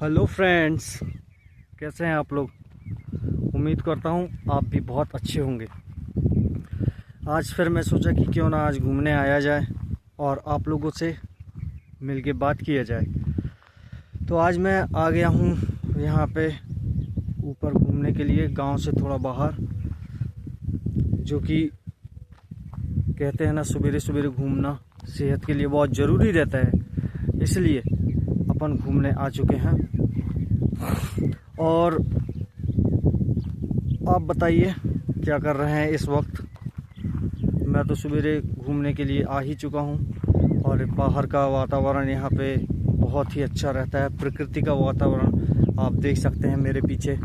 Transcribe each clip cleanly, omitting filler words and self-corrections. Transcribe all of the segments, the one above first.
Hello friends, कैसे हैं आप लोग। उम्मीद करता हूं आप भी बहुत अच्छे होंगे। आज फिर मैं सोचा कि क्यों ना आज घूमने आया जाए और आप लोगों से मिलके बात किया जाए। तो आज मैं आ गया हूं यहाँ पे ऊपर घूमने के लिए, गांव से थोड़ा बाहर, जो कि कहते हैं ना सवेरे सवेरे घूमना सेहत के लिए बहुत ज़रूरी रहता है, इसलिए अपन घूमने आ चुके हैं। और आप बताइए क्या कर रहे हैं इस वक्त। मैं तो सवेरे घूमने के लिए आ ही चुका हूं और बाहर का वातावरण यहाँ पे बहुत ही अच्छा रहता है। प्रकृति का वातावरण आप देख सकते हैं, मेरे पीछे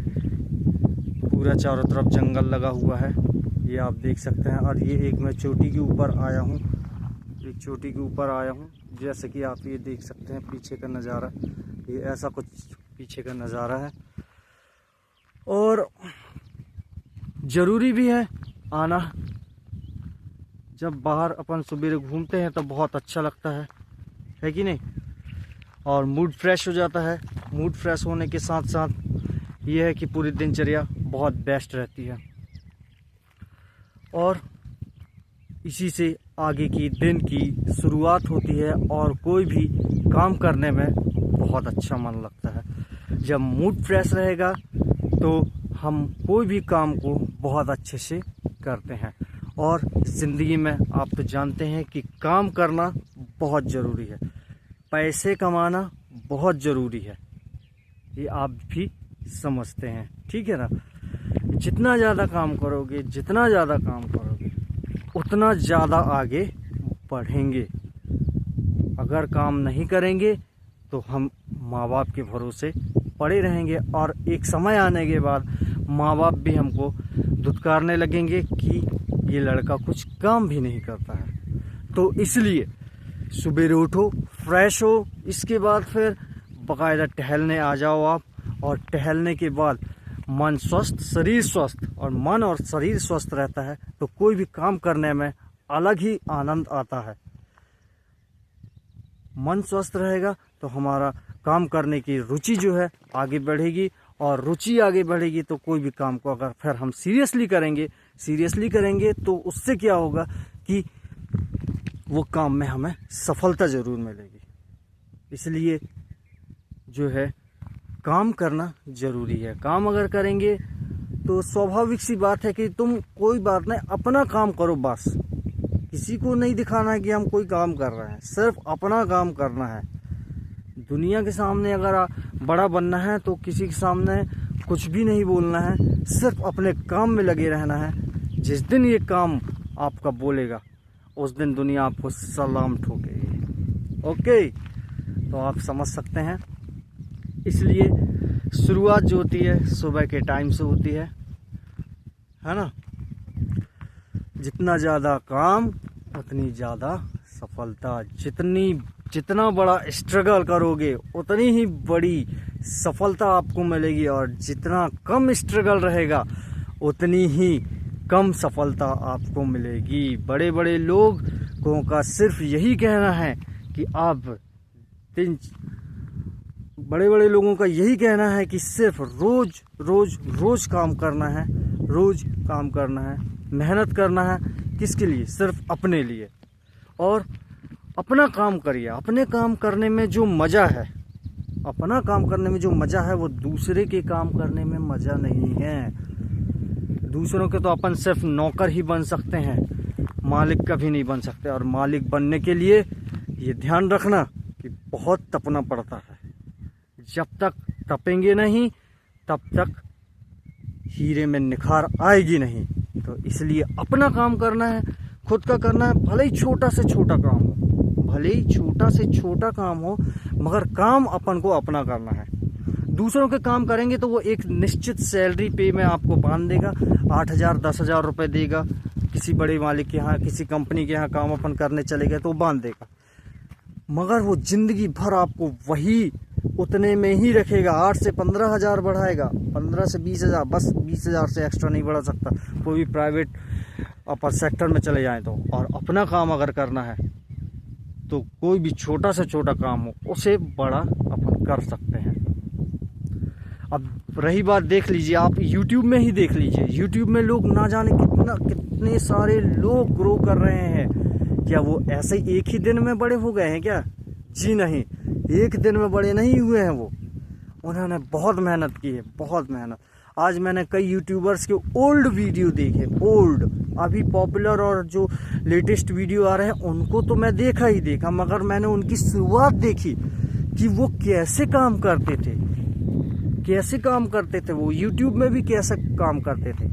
पूरा चारों तरफ जंगल लगा हुआ है, ये आप देख सकते हैं। और ये एक मैं चोटी के ऊपर आया हूँ, एक चोटी के ऊपर आया हूँ, जैसे कि आप ये देख सकते हैं पीछे का नज़ारा। ये ऐसा कुछ पीछे का नज़ारा है और ज़रूरी भी है आना। जब बाहर अपन सवेरे घूमते हैं तो बहुत अच्छा लगता है कि नहीं। और मूड फ्रेश हो जाता है। मूड फ्रेश होने के साथ साथ ये है कि पूरी दिनचर्या बहुत बेस्ट रहती है और इसी से आगे की दिन की शुरुआत होती है और कोई भी काम करने में बहुत अच्छा मन लगता है। जब मूड फ्रेश रहेगा तो हम कोई भी काम को बहुत अच्छे से करते हैं। और ज़िंदगी में आप तो जानते हैं कि काम करना बहुत ज़रूरी है, पैसे कमाना बहुत ज़रूरी है, ये आप भी समझते हैं, ठीक है ना। जितना ज़्यादा काम करोगे, जितना ज़्यादा काम करोगे, उतना ज़्यादा आगे बढ़ेंगे। अगर काम नहीं करेंगे तो हम माँ बाप के भरोसे पड़े रहेंगे और एक समय आने के बाद माँ बाप भी हमको धुतकारने लगेंगे कि ये लड़का कुछ काम भी नहीं करता है। तो इसलिए सुबह उठो, फ्रेश हो, इसके बाद फिर बाकायदा टहलने आ जाओ आप। और टहलने के बाद मन स्वस्थ, शरीर स्वस्थ, और मन और शरीर स्वस्थ रहता है तो कोई भी काम करने में अलग ही आनंद आता है। मन स्वस्थ रहेगा तो हमारा काम करने की रुचि जो है आगे बढ़ेगी, और रुचि आगे बढ़ेगी तो कोई भी काम को अगर फिर हम सीरियसली करेंगे तो उससे क्या होगा कि वो काम में हमें सफलता ज़रूर मिलेगी। इसलिए जो है काम करना ज़रूरी है। काम अगर करेंगे तो स्वाभाविक सी बात है कि तुम कोई बात नहीं, अपना काम करो बस। किसी को नहीं दिखाना है कि हम कोई काम कर रहे हैं, सिर्फ अपना काम करना है। दुनिया के सामने अगर बड़ा बनना है तो किसी के सामने कुछ भी नहीं बोलना है, सिर्फ अपने काम में लगे रहना है। जिस दिन ये काम आपका बोलेगा उस दिन दुनिया आपको सलाम ठोकेगी। ओके, तो आप समझ सकते हैं। इसलिए शुरुआत जो होती है सुबह के टाइम से होती है ना। जितना ज़्यादा काम उतनी ज़्यादा सफलता। जितना बड़ा स्ट्रगल करोगे उतनी ही बड़ी सफलता आपको मिलेगी, और जितना कम स्ट्रगल रहेगा उतनी ही कम सफलता आपको मिलेगी। बड़े बड़े लोगों का सिर्फ यही कहना है कि बड़े लोगों का यही कहना है कि सिर्फ रोज काम करना है, रोज काम करना है, मेहनत करना है। किसके लिए? सिर्फ अपने लिए। और अपना काम करिए। अपने काम करने में जो मज़ा है, अपना काम करने में जो मज़ा है वो दूसरे के काम करने में मज़ा नहीं है। दूसरों के तो अपन सिर्फ नौकर ही बन सकते हैं, मालिक कभी नहीं बन सकते। और मालिक बनने के लिए ये ध्यान रखना कि बहुत तपना पड़ता है। जब तक तपेंगे नहीं तब तक हीरे में निखार आएगी नहीं। तो इसलिए अपना काम करना है, खुद का करना है, भले ही छोटा से छोटा काम हो, मगर काम अपन को अपना करना है। दूसरों के काम करेंगे तो वो एक निश्चित सैलरी पे में आपको बांध देगा, 8,000 10,000 रुपये देगा। किसी बड़े मालिक के यहाँ, किसी कंपनी के यहाँ काम अपन करने चले गए तो बांध देगा, मगर वो जिंदगी भर आपको वही उतने में ही रखेगा। 8 से 15,000 बढ़ाएगा, 15 से 20,000, बस 20,000 से एक्स्ट्रा नहीं बढ़ा सकता। कोई भी प्राइवेट अपर सेक्टर में चले जाएं तो। और अपना काम अगर करना है तो कोई भी छोटा से छोटा काम हो उसे बड़ा अपन कर सकते हैं। अब रही बात, देख लीजिए आप YouTube में ही देख लीजिए, YouTube में लोग ना जाने कितने सारे लोग ग्रो कर रहे हैं। क्या वो ऐसे ही एक ही दिन में बड़े हो गए हैं क्या? जी नहीं, एक दिन में बड़े नहीं हुए हैं वो, उन्होंने बहुत मेहनत की है, बहुत मेहनत। आज मैंने कई यूट्यूबर्स के ओल्ड वीडियो देखे, ओल्ड, अभी पॉपुलर और जो लेटेस्ट वीडियो आ रहे हैं उनको तो मैं देखा ही देखा, मगर मैंने उनकी शुरुआत देखी कि वो कैसे काम करते थे, कैसे काम करते थे, वो यूट्यूब में भी कैसे काम करते थे।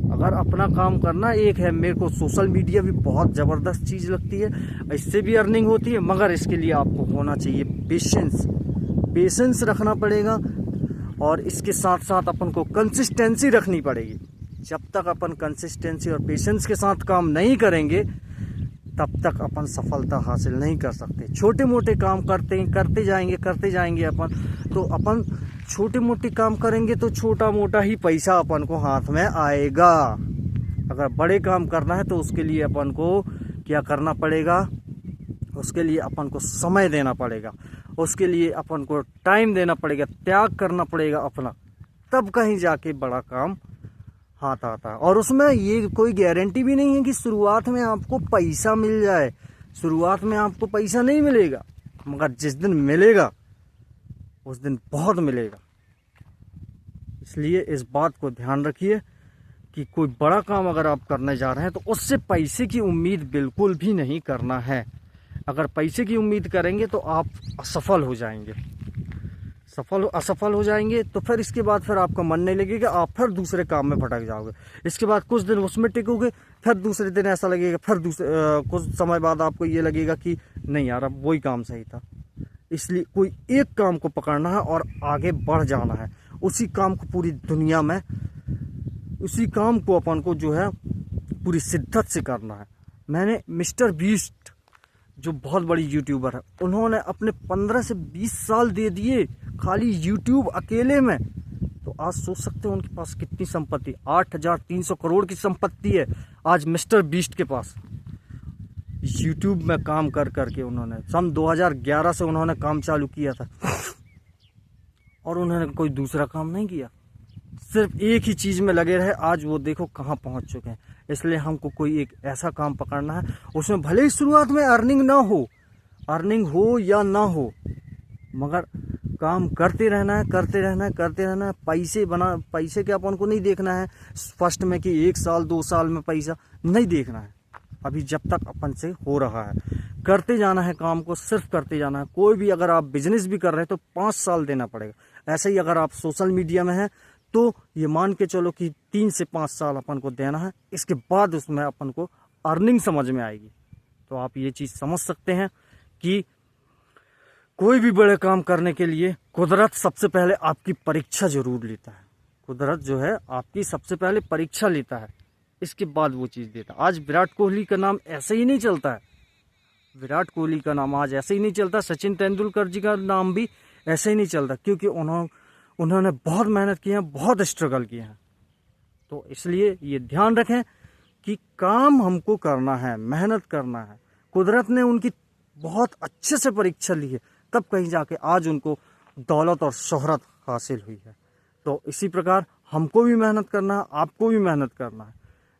अगर अपना काम करना एक है, मेरे को सोशल मीडिया भी बहुत ज़बरदस्त चीज़ लगती है, इससे भी अर्निंग होती है, मगर इसके लिए आपको होना चाहिए पेशेंस रखना पड़ेगा, और इसके साथ साथ अपन को कंसिस्टेंसी रखनी पड़ेगी। जब तक अपन कंसिस्टेंसी और पेशेंस के साथ काम नहीं करेंगे तब तक अपन सफलता हासिल नहीं कर सकते। छोटे मोटे काम करते जाएंगे अपन, तो अपन छोटे मोटे काम करेंगे तो छोटा मोटा ही पैसा अपन को हाथ में आएगा। अगर बड़े काम करना है तो उसके लिए अपन को क्या करना पड़ेगा, उसके लिए अपन को समय देना पड़ेगा, उसके लिए अपन को टाइम देना पड़ेगा, त्याग करना पड़ेगा अपना, तब कहीं जाके बड़ा काम हाथ आता है। और उसमें ये कोई गारंटी भी नहीं है कि शुरुआत में आपको पैसा मिल जाए। शुरुआत में आपको पैसा नहीं मिलेगा, मगर जिस दिन मिलेगा उस दिन बहुत मिलेगा। इसलिए इस बात को ध्यान रखिए कि कोई बड़ा काम अगर आप करने जा रहे हैं तो उससे पैसे की उम्मीद बिल्कुल भी नहीं करना है। अगर पैसे की उम्मीद करेंगे तो आप असफल हो जाएंगे, असफल हो जाएंगे, तो फिर इसके बाद फिर आपका मन नहीं लगेगा, आप फिर दूसरे काम में भटक जाओगे। इसके बाद कुछ दिन उसमें टिकोगे, फिर दूसरे दिन ऐसा लगेगा, फिर कुछ समय बाद आपको ये लगेगा कि नहीं यार अब वही काम सही था। इसलिए कोई एक काम को पकड़ना है और आगे बढ़ जाना है, उसी काम को पूरी दुनिया में, उसी काम को अपन को जो है पूरी शिद्दत से करना है। मैंने मिस्टर बीस्ट जो बहुत बड़ी यूट्यूबर है, उन्होंने अपने 15 से 20 साल दे दिए खाली यूट्यूब अकेले में। तो आज सोच सकते हो उनके पास कितनी संपत्ति, 8,300 करोड़ की संपत्ति है आज मिस्टर बीस्ट के पास। यूट्यूब में काम कर करके उन्होंने सन 2011 से उन्होंने काम चालू किया था, और उन्होंने कोई दूसरा काम नहीं किया, सिर्फ एक ही चीज़ में लगे रहे। आज वो देखो कहाँ पहुँच चुके हैं। इसलिए हमको कोई एक ऐसा काम पकड़ना है, उसमें भले ही शुरुआत में अर्निंग हो या ना हो, मगर काम करते रहना है। पैसे के अपन को नहीं देखना है फर्स्ट में कि 1 साल 2 साल में पैसा नहीं देखना है। अभी जब तक अपन से हो रहा है करते जाना है, काम को सिर्फ करते जाना है। कोई भी अगर आप बिजनेस भी कर रहे हैं तो 5 साल देना पड़ेगा। ऐसे ही अगर आप सोशल मीडिया में हैं तो ये मान के चलो कि 3 से 5 साल अपन को देना है, इसके बाद उसमें अपन को अर्निंग समझ में आएगी। तो आप ये चीज़ समझ सकते हैं कि कोई भी बड़े काम करने के लिए कुदरत सबसे पहले आपकी परीक्षा जरूर लेता है। कुदरत जो है आपकी सबसे पहले परीक्षा लेता है, इसके बाद वो चीज़ देता है। आज विराट कोहली का नाम ऐसे ही नहीं चलता है, विराट कोहली का नाम आज ऐसे ही नहीं चलता, सचिन तेंदुलकर जी का नाम भी ऐसे ही नहीं चलता, क्योंकि उन्होंने बहुत मेहनत की है, बहुत स्ट्रगल किए हैं। तो इसलिए ये ध्यान रखें कि काम हमको करना है, मेहनत करना है। कुदरत ने उनकी बहुत अच्छे से परीक्षा ली है, तब कहीं जाके आज उनको दौलत और शोहरत हासिल हुई है। तो इसी प्रकार हमको भी मेहनत करना है, आपको भी मेहनत करना है।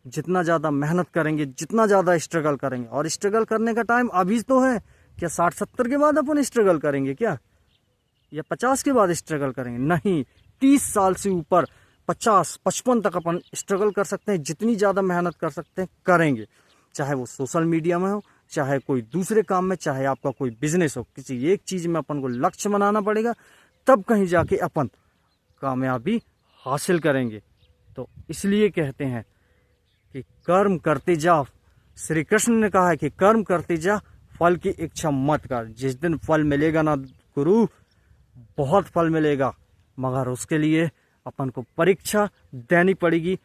जितना ज़्यादा मेहनत करेंगे, जितना ज़्यादा स्ट्रगल करेंगे, और स्ट्रगल करने का टाइम अभी तो है, क्या 60-70 के बाद अपन स्ट्रगल करेंगे क्या, या 50 के बाद स्ट्रगल करेंगे? नहीं, 30 साल से ऊपर 50-55 तक अपन स्ट्रगल कर सकते हैं। जितनी ज़्यादा मेहनत कर सकते हैं करेंगे, चाहे वो सोशल मीडिया में हो, चाहे कोई दूसरे काम में, चाहे आपका कोई बिजनेस हो, किसी एक चीज़ में अपन को लक्ष्य बनाना पड़ेगा, तब कहीं जाके अपन कामयाबी हासिल करेंगे। तो इसलिए कहते हैं कि कर्म करते जा। श्री कृष्ण ने कहा है कि कर्म करते जा, फल की इच्छा मत कर। जिस दिन फल मिलेगा ना गुरु, बहुत फल मिलेगा, मगर उसके लिए अपन को परीक्षा देनी पड़ेगी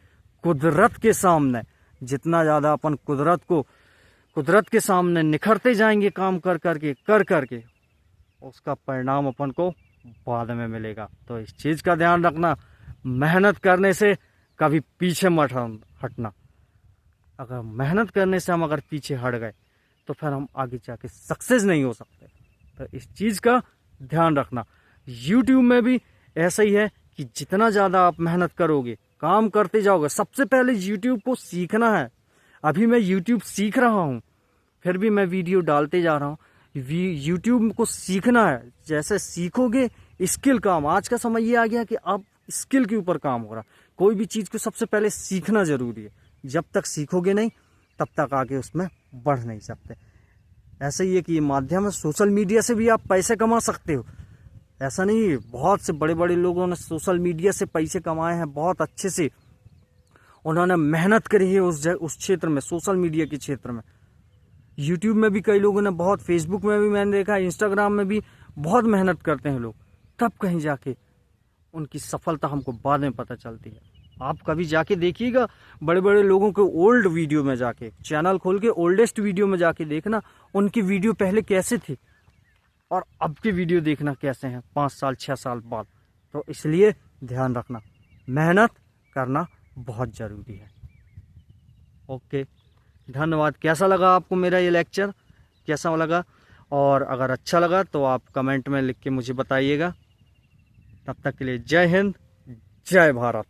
कुदरत के सामने। जितना ज़्यादा अपन कुदरत के सामने निखरते जाएंगे काम कर करके, उसका परिणाम अपन को बाद में मिलेगा। तो इस चीज़ का ध्यान रखना, मेहनत करने से कभी पीछे मत हटना। अगर मेहनत करने से हम अगर पीछे हट गए तो फिर हम आगे जाके सक्सेस नहीं हो सकते। तो इस चीज़ का ध्यान रखना। यूट्यूब में भी ऐसा ही है कि जितना ज़्यादा आप मेहनत करोगे, काम करते जाओगे, सबसे पहले यूट्यूब को सीखना है। अभी मैं यूट्यूब सीख रहा हूँ, फिर भी मैं वीडियो डालते जा रहा हूँ। यूट्यूब को सीखना है, जैसे सीखोगे स्किल काम। आज का समय ये आ गया कि अब स्किल के ऊपर काम हो रहा। कोई भी चीज़ को सबसे पहले सीखना ज़रूरी है। जब तक सीखोगे नहीं तब तक आगे उसमें बढ़ नहीं सकते। ऐसा ही है कि ये माध्यम है, सोशल मीडिया से भी आप पैसे कमा सकते हो। ऐसा नहीं है, बहुत से बड़े बड़े लोगों ने सोशल मीडिया से पैसे कमाए हैं, बहुत अच्छे से उन्होंने मेहनत करी है उस क्षेत्र में, सोशल मीडिया के क्षेत्र में। यूट्यूब में भी कई लोगों ने बहुत, फेसबुक में भी मैंने देखा, इंस्टाग्राम में भी बहुत मेहनत करते हैं लोग, तब कहीं जाके उनकी सफलता हमको बाद में पता चलती है। आप कभी जाके देखिएगा बड़े बड़े लोगों के ओल्ड वीडियो में, जाके चैनल खोल के ओल्डेस्ट वीडियो में जाके देखना, उनकी वीडियो पहले कैसे थी और अब के वीडियो देखना कैसे हैं 5 साल 6 साल बाद। तो इसलिए ध्यान रखना, मेहनत करना बहुत ज़रूरी है। ओके, धन्यवाद। कैसा लगा आपको मेरा ये लेक्चर, कैसा लगा? और अगर अच्छा लगा तो आप कमेंट में लिख के मुझे बताइएगा। तब तक के लिए जय हिंद, जय भारत।